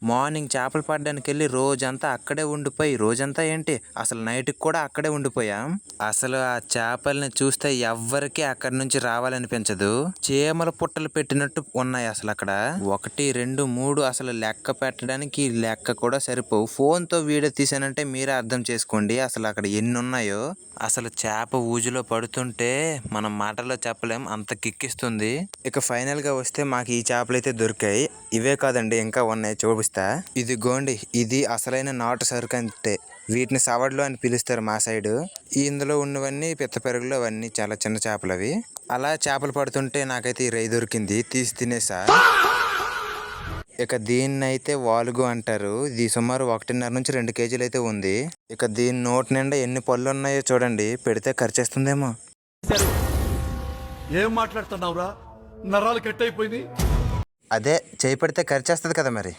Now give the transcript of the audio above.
Morning చేపలు పట్టడానికి వెళ్ళి రోజంతా అక్కడే ఉండిపోయి రోజంతా ఏంటి అసలు నైట్కి కూడా అక్కడే ఉండిపోయాం. అసలు ఆ చేపల్ని చూస్తే ఎవ్వరికి అక్కడి నుంచి రావాలనిపించదు. చీమల పుట్టలు పెట్టినట్టు ఉన్నాయి అసలు అక్కడ. 1, 2, 3 అసలు లెక్క పెట్టడానికి లెక్క కూడా సరిపోవు. ఫోన్ తో వీడియో తీసానంటే మీరే అర్థం చేసుకోండి అసలు అక్కడ ఎన్ని ఉన్నాయో. అసలు చేప ఊజులో పడుతుంటే మనం మాటల్లో చెప్పలేం, అంత కిక్కిస్తుంది. ఇక ఫైనల్ గా వస్తే మాకు ఈ చేపలు అయితే దొరికాయి. ఇవే కాదండి ఇంకా ఉన్నాయి, చూపిస్తా. ఇదిగోండి, ఇది అసలైన నాటు సరుకు అంటే. వీటిని సవడ్లు అని పిలుస్తారు మా సైడ్. ఇందులో ఉన్నవన్నీ పిత్త పెరుగులు, అవన్నీ చాలా చిన్న చేపలు అవి. అలా చేపలు పడుతుంటే నాకైతే ఈ రై దొరికింది, తీసి తినేసా. ఇక దీన్ని అయితే వాలుగు అంటారు. ఇది సుమారు 1.5 నుంచి 2 కేజీలు అయితే ఉంది. ఇక దీని నోటి నిండా ఎన్ని పళ్ళు ఉన్నాయో చూడండి, పెడితే ఖర్చేస్తుందేమో. ఏం మాట్లాడుతున్నావురా, నరాలు కట్ అయిపోయింది. అదే చేయి పెడితే ఖర్చేస్తుంది కదా మరి.